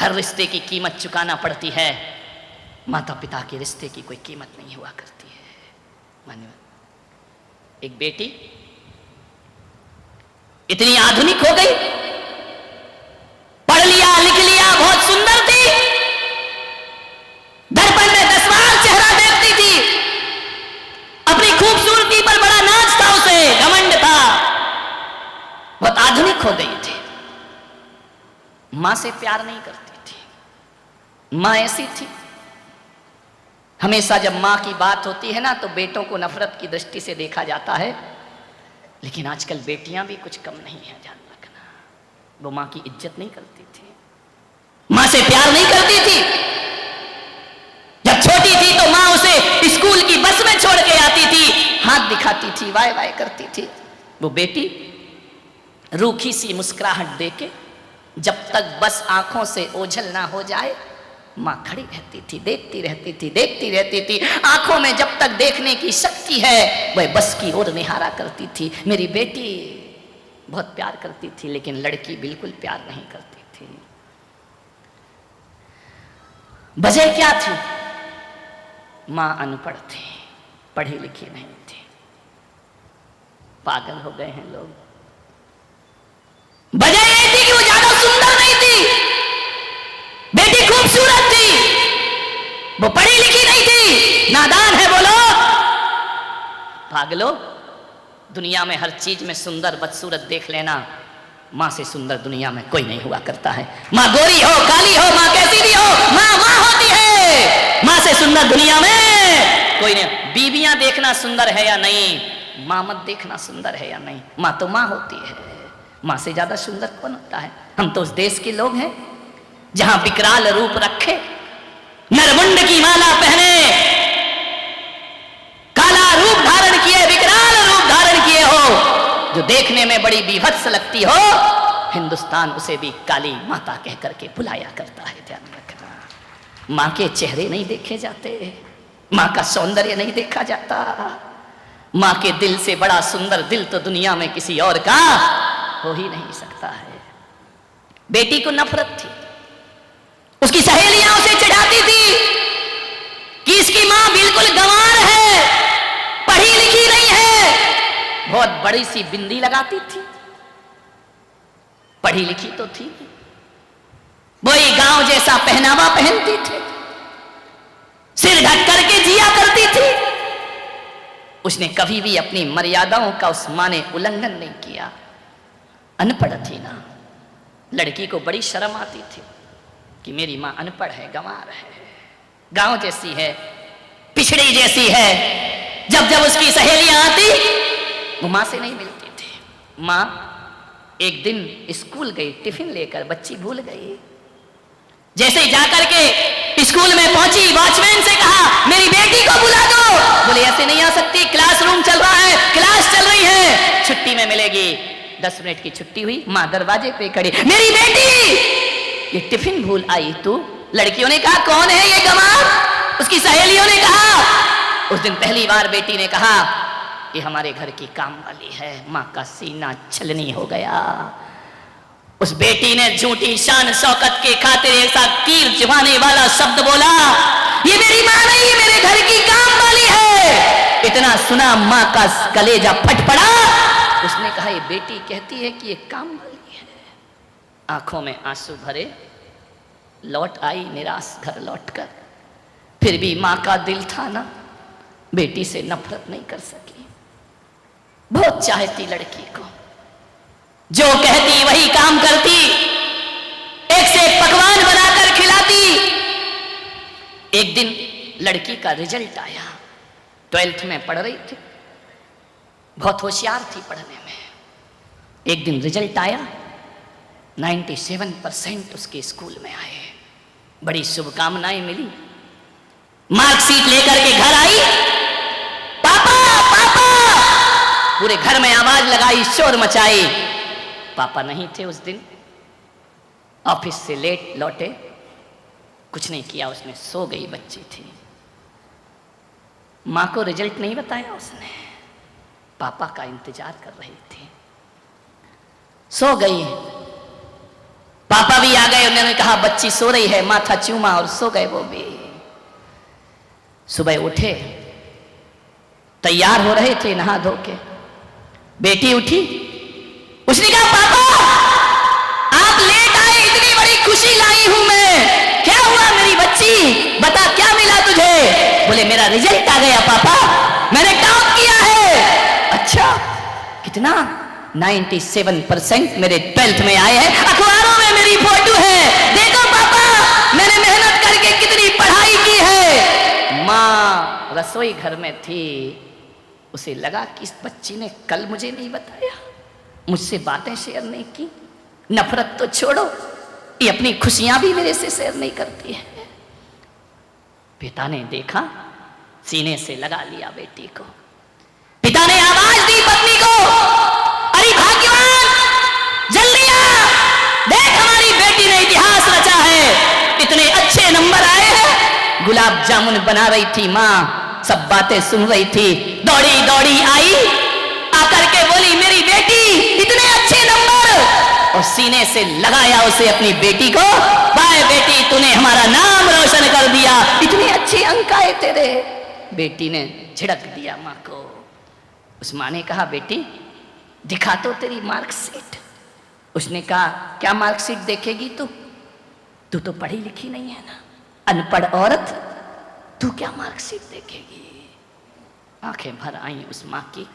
हर रिश्ते की कीमत चुकाना पड़ती है, माता पिता के रिश्ते की कोई कीमत नहीं हुआ करती है। मानिए, एक बेटी इतनी आधुनिक हो गई, पढ़ लिया लिख लिया, बहुत सुंदर थी, दर्पण में 10 बार चेहरा देखती थी, अपनी खूबसूरती पर बड़ा नाज था, उसे घमंड था, बहुत आधुनिक हो गई थी, मां से प्यार नहीं करती थी। मां ऐसी थी, हमेशा जब मां की बात होती है ना तो बेटों को नफरत की दृष्टि से देखा जाता है, लेकिन आजकल बेटियां भी कुछ कम नहीं है, ध्यान रखना। वो मां की इज्जत नहीं करती थी, मां से प्यार नहीं करती थी। जब छोटी थी तो मां उसे स्कूल की बस में छोड़ के आती थी, हाथ दिखाती थी, वाय वाय करती थी। वो बेटी रूखी सी मुस्कुराहट देके जब तक बस आंखों से ओझल ना हो जाए, मां खड़ी रहती थी, देखती रहती थी, देखती रहती थी। आंखों में जब तक देखने की शक्ति है वह बस की ओर निहारा करती थी। मेरी बेटी बहुत प्यार करती थी, लेकिन लड़की बिल्कुल प्यार नहीं करती थी। वजह क्या थी? मां अनपढ़ थी, पढ़ी लिखी नहीं थी। पागल हो गए हैं लोग। वजह यह थी कि वो ज्यादा सुंदर नहीं थी, बेटी खूबसूरत थी, वो पढ़ी लिखी नहीं थी। नादान है बोलो पागलो। दुनिया में हर चीज में सुंदर बदसूरत देख लेना, मां से सुंदर दुनिया में कोई नहीं हुआ करता है। मां गोरी हो, काली हो, मां कैसी भी हो, मां मां होती है। मां से सुंदर दुनिया में कोई नहीं। बीवियां देखना सुंदर है या नहीं, मां मत देखना सुंदर है या नहीं, मां तो मां होती है। मां से ज्यादा सुंदर कौन होता है? हम तो उस देश के लोग हैं जहां विकराल रूप रखे, नरमुंड की माला पहने, काला रूप धारण किए, विकराल रूप धारण किए हो, जो देखने में बड़ी बीभत्स लगती हो, हिंदुस्तान उसे भी काली माता कह करके बुलाया करता है। ध्यान रखना, मां के चेहरे नहीं देखे जाते, मां का सौंदर्य नहीं देखा जाता। मां के दिल से बड़ा सुंदर दिल तो दुनिया में किसी और का हो ही नहीं सकता है। बेटी को नफरत थी, उसकी सहेलियां उसे चिढ़ाती थी कि इसकी मां बिल्कुल गंवार है, पढ़ी लिखी नहीं है। बहुत बड़ी सी बिंदी लगाती थी, पढ़ी लिखी तो थी, वही गांव जैसा पहनावा पहनती थी, सिर ढक करके जिया करती थी। उसने कभी भी अपनी मर्यादाओं का उस मां ने उल्लंघन नहीं किया। अनपढ़ थी ना, लड़की को बड़ी शर्म आती थी कि मेरी मां अनपढ़ है, गंवार है, गांव जैसी है, पिछड़ी जैसी है। जब जब उसकी सहेलियां आती वो मां से नहीं मिलती थी। मां एक दिन स्कूल गई, टिफिन लेकर, बच्ची भूल गई। जैसे ही जाकर के स्कूल में पहुंची, वॉचमैन से कहा मेरी बेटी को बुला दो। बोले ऐसे नहीं आ सकती, क्लासरूम चल रहा है, क्लास चल रही है, छुट्टी में मिलेगी। 10 मिनट की छुट्टी हुई, मां दरवाजे पे खड़ी, मेरी बेटी ये टिफिन भूल आई तू। लड़कियों ने कहा कौन है ये गंवार? उसकी सहेलियों ने कहा। उस दिन पहली बार बेटी ने कहा कि हमारे घर की काम वाली है। मां का सीना छलनी हो गया। उस बेटी ने झूठी शान शौकत के खातिर ऐसा तीर चुभाने वाला शब्द बोला, ये मेरी मां नहीं, ये मेरे घर की काम वाली है। इतना सुना मां का कलेजा फट पड़ा। उसने कहा ये बेटी कहती है कि ये काम वाली है। आंखों में आंसू भरे लौट आई निराश घर लौटकर। फिर भी मां का दिल था ना, बेटी से नफरत नहीं कर सकी। बहुत चाहती लड़की को, जो कहती वही काम करती, एक से एक पकवान बनाकर खिलाती। एक दिन लड़की का रिजल्ट आया, 12th में पढ़ रही थी, बहुत होशियार थी पढ़ने में। एक दिन रिजल्ट आया, 97% उसके स्कूल में आए। बड़ी शुभकामनाएं मिली। मार्कशीट लेकर के घर आई, पापा पापा, पूरे घर में आवाज लगाई, शोर मचाई। पापा नहीं थे उस दिन, ऑफिस से लेट लौटे, कुछ नहीं किया उसने, सो गई बच्ची थी। मां को रिजल्ट नहीं बताया उसने, पापा का इंतजार कर रही थी। सो गई। पापा भी आ गए, उन्होंने कहा बच्ची सो रही है, माथा चूमा और सो गए वो भी। सुबह उठे, तैयार हो रहे थे नहा धो के, बेटी उठी, उसने कहा पापा आप लेट आए, इतनी बड़ी खुशी लाई हूं मैं, क्या हुआ मेरी बच्ची, बता क्या मिला तुझे? बोले मेरा रिजल्ट आ गया पापा, मैंने टॉप किया है। अच्छा कितना? 97% मेरे 12th में आए हैं, अखबारों में मेरी फोटो है, देखो पापा मैंने मेहनत करके कितनी पढ़ाई की है। माँ रसोई घर में थी, उसे लगा कि इस बच्ची ने कल मुझे नहीं बताया, मुझसे बातें शेयर नहीं की, नफरत तो छोड़ो, ये अपनी खुशियां भी मेरे से शेयर नहीं करती है। पिता ने देखा, सीने से लगा लिया बेटी को। पिता ने आवाज दी पत्नी को, अरे भाग्यवान जल्दी आ, देख हमारी बेटी ने इतिहास रचा है, इतने अच्छे नंबर आए हैं। गुलाब जामुन बना रही थी माँ, सब बातें सुन रही थी, दौड़ी दौड़ी आई, आकर के बोली मेरी बेटी इतने अच्छे नंबर, और सीने से लगाया उसे अपनी बेटी को, बाय बेटी तूने हमारा नाम रोशन कर दिया, इतने अच्छे अंक आए तेरे। बेटी ने झिड़क दिया माँ को। उस माँ ने कहा बेटी दिखा तो तेरी मार्कशीट। उसने कहा क्या मार्कशीट देखेगी तू तो पढ़ी लिखी नहीं है ना, अनपढ़ औरत, तू क्या मार्कशीट देखेगी? आंखें भर आई उस माँ की,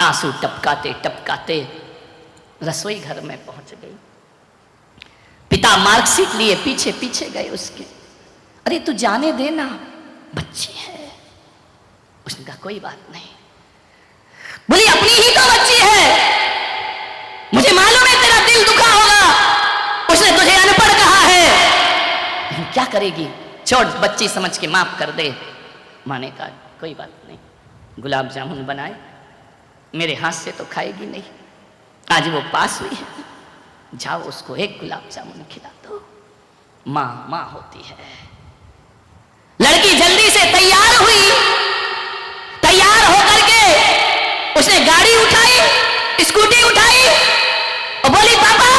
आंसू टपकाते टपकाते रसोई घर में पहुंच गई। पिता मार्कशीट लिए पीछे पीछे गए उसके, अरे तू जाने देना बच्ची है। उसने कहा कोई बात नहीं। बोली अपनी ही तो बच्ची है, मुझे मालूम है तेरा दिल दुखा होगा, उसने तुझे अनपढ़ कहा है, लेकिन क्या करेगी, छोड़ बच्ची समझ के माफ कर दे। माँ ने कहा कोई बात नहीं, गुलाब जामुन बनाए, मेरे हाथ से तो खाएगी नहीं, आज वो पास हुई है, जाओ उसको एक गुलाब जामुन खिला दो। माँ माँ होती है। लड़की जल्दी से तैयार हुई, तैयार होकर के उसने गाड़ी उठाई, स्कूटी उठाई और बोली पापा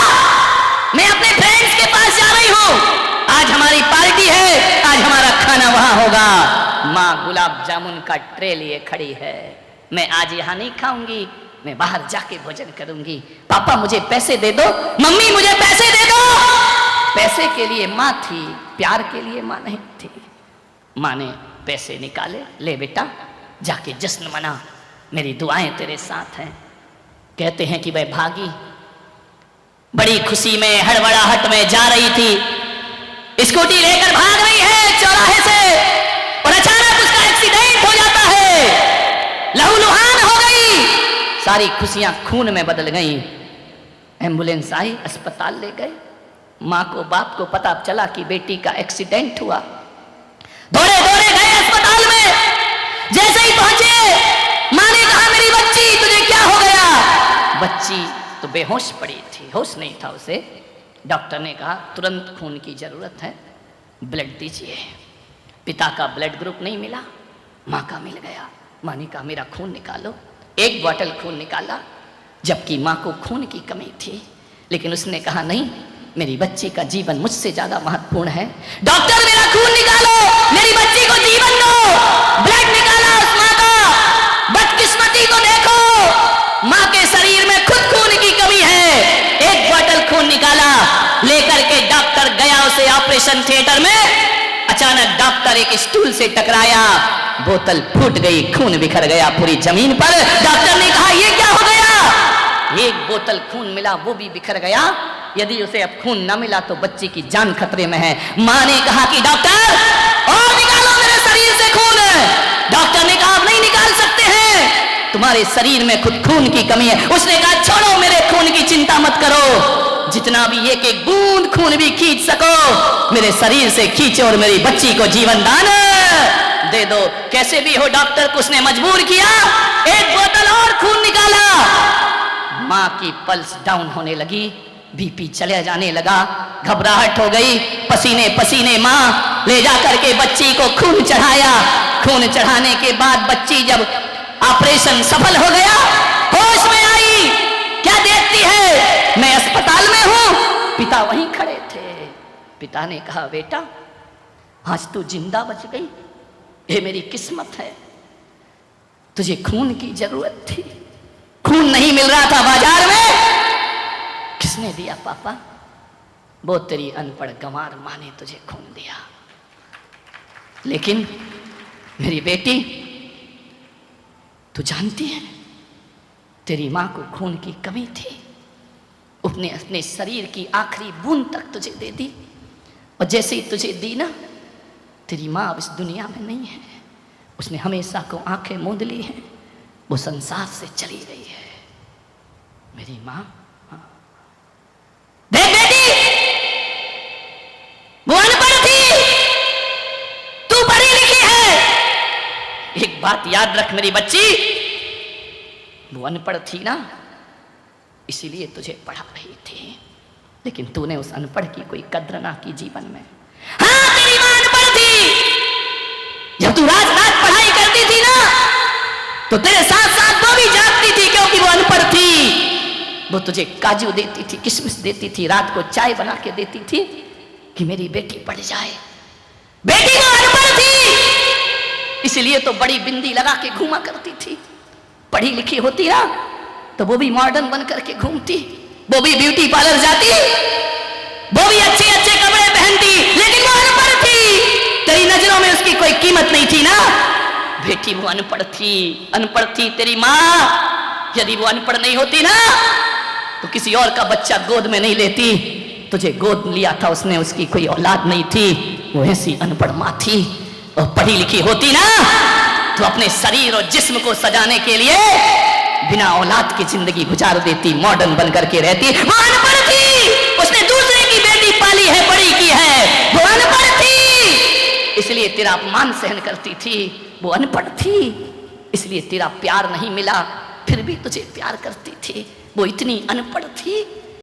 मैं अपने फ्रेंड्स के पास जा रही हूं, आज हमारी पार्टी है, आज हमारा खाना वहां होगा। माँ गुलाब जामुन का ट्रे लिए खड़ी है, मैं आज यहां नहीं खाऊंगी, मैं बाहर जाके भोजन करूंगी, पापा मुझे पैसे दे दो, मम्मी मुझे पैसे दे दो। पैसे के लिए माँ थी, प्यार के लिए माँ नहीं थी। माँ ने पैसे निकाले, ले बेटा जाके जश्न मना, मेरी दुआएं तेरे साथ हैं। कहते हैं कि वह भागी, बड़ी खुशी में हड़बड़ाहट में जा रही थी, स्कूटी लेकर भाग रही है चौराहे से, और अचानक उसका एक्सीडेंट हो जाता है, लहूलुहान हो गई, सारी खुशियां खून में बदल गईं। एम्बुलेंस आई, अस्पताल ले गए। माँ को बाप को पता चला कि बेटी का एक्सीडेंट हुआ, दौड़े दौड़े गए अस्पताल में। जैसे ही पहुंचे माँ ने कहा मेरी बच्ची तुझे क्या हो गया? बच्ची तो बेहोश पड़ी थी, होश नहीं था उसे। डॉक्टर ने कहा तुरंत खून की जरूरत है, ब्लड दीजिए। पिता का ब्लड ग्रुप नहीं मिला, माँ का मिल गया। माँ ने कहा मेरा खून निकालो, एक बॉटल खून निकाला, जबकि माँ को खून की कमी थी, लेकिन उसने कहा नहीं, मेरी बच्ची का जीवन मुझसे ज्यादा महत्वपूर्ण है। डॉक्टर मेरा खून निकालो, मेरी बच्ची को जीवन दो। ब्लड निकाला उस माँ का, बदकिस्मती को देखो, माँ के शरीर में खुद खून की कमी है। एक बॉटल खून निकाला, लेकर के डॉक्टर गया उसे ऑपरेशन थिएटर में। अचानक डॉक्टर एक स्टूल से टकराया, बोतल फूट गई, खून बिखर गया पूरी जमीन पर। डॉक्टर ने कहा ये क्या हो गया? एक बोतल खून मिला, वो भी बिखर गया। यदि उसे अब खून न मिला तो बच्ची की जान खतरे में है। माँ ने कहा कि डॉक्टर और निकालो मेरे शरीर से खून। डॉक्टर ने कहा आप नहीं निकाल सकते हैं, तुम्हारे शरीर में खुद खून की कमी है। उसने कहा छोड़ो, मेरे खून की चिंता मत करो, जितना भी एक एक बूंद खून भी खींच सको मेरे शरीर से खींचो और मेरी बच्ची को जीवन दान दे दो। कैसे भी हो डॉक्टर को उसने मजबूर किया, एक बोतल और खून निकाला। माँ की पल्स डाउन होने लगी, बीपी चले जाने लगा, घबराहट हो गई, पसीने पसीने माँ ले जा करके बच्ची को खून चढ़ाया। खून चढ़ाने के बाद बच्ची जब ऑपरेशन सफल हो गया, होश में आई, क्या देखती है मैं अस्पताल में हूँ, पिता वहीं खड़े थे। पिता ने कहा, बेटा आज तू जिंदा बच गई, ये मेरी किस्मत है। तुझे खून की जरूरत थी, खून नहीं मिल रहा था बाजार में। किसने दिया पापा? वो तेरी अनपढ़ गंवार माँ ने तुझे खून दिया। लेकिन मेरी बेटी, तू जानती है तेरी माँ को खून की कमी थी, उसने अपने शरीर की आखिरी बूंद तक तुझे दे दी, और जैसे ही तुझे दी ना, तेरी माँ अब इस दुनिया में नहीं है। उसने हमेशा को आंखें मूंद ली हैं, वो संसार से चली गई है। मेरी माँ, देख बेटी, वो अनपढ़ थी, तू पढ़ी लिखी है। एक बात याद रख मेरी बच्ची, वो अनपढ़ थी ना, इसीलिए तुझे पढ़ा रही थी, लेकिन तूने उस अनपढ़ की कोई कद्र ना की जीवन में। हाँ, तेरी मां अनपढ़ थी। जब तू रात रात पढ़ाई करती थी ना, तो तेरे साथ साथ वो भी जागती थी, क्योंकि वो अनपढ़ थी। वो तुझे काजू देती थी, किशमिश देती थी, रात को चाय बना के देती थी कि मेरी बेटी पढ़ जाए। बेटी वो अनपढ़ थी, इसलिए तो बड़ी बिंदी लगा के घूमा करती थी। पढ़ी लिखी होती ना, तो वो भी मॉडर्न बन करके घूमती, वो भी ब्यूटी पार्लर जाती, वो भी अच्छे अच्छे कपड़े पहनती, लेकिन वो अनपढ़ थी। तेरी नजरों में उसकी कोई कीमत नहीं थी ना। बेटी वो अनपढ़ थी तेरी माँ। यदि वो अनपढ़ नहीं होती ना, तो किसी और का बच्चा गोद में नहीं लेती। तुझे गोद लिया था उसने, उसकी कोई औलाद नहीं थी, वो ऐसी अनपढ़ माँ थी। और पढ़ी लिखी होती ना, तो अपने शरीर और जिस्म को सजाने के लिए बिना औलाद की जिंदगी गुजार देती, मॉडर्न बन करके रहती। वो अनपढ़ थी, उसने दूसरे की बेटी पाली है, बड़ी की है। वो अनपढ़ थी, इसलिए तेरा अपमान सहन करती थी। वो अनपढ़ थी, इसलिए तेरा प्यार नहीं मिला, फिर भी तुझे प्यार करती थी। वो इतनी अनपढ़ थी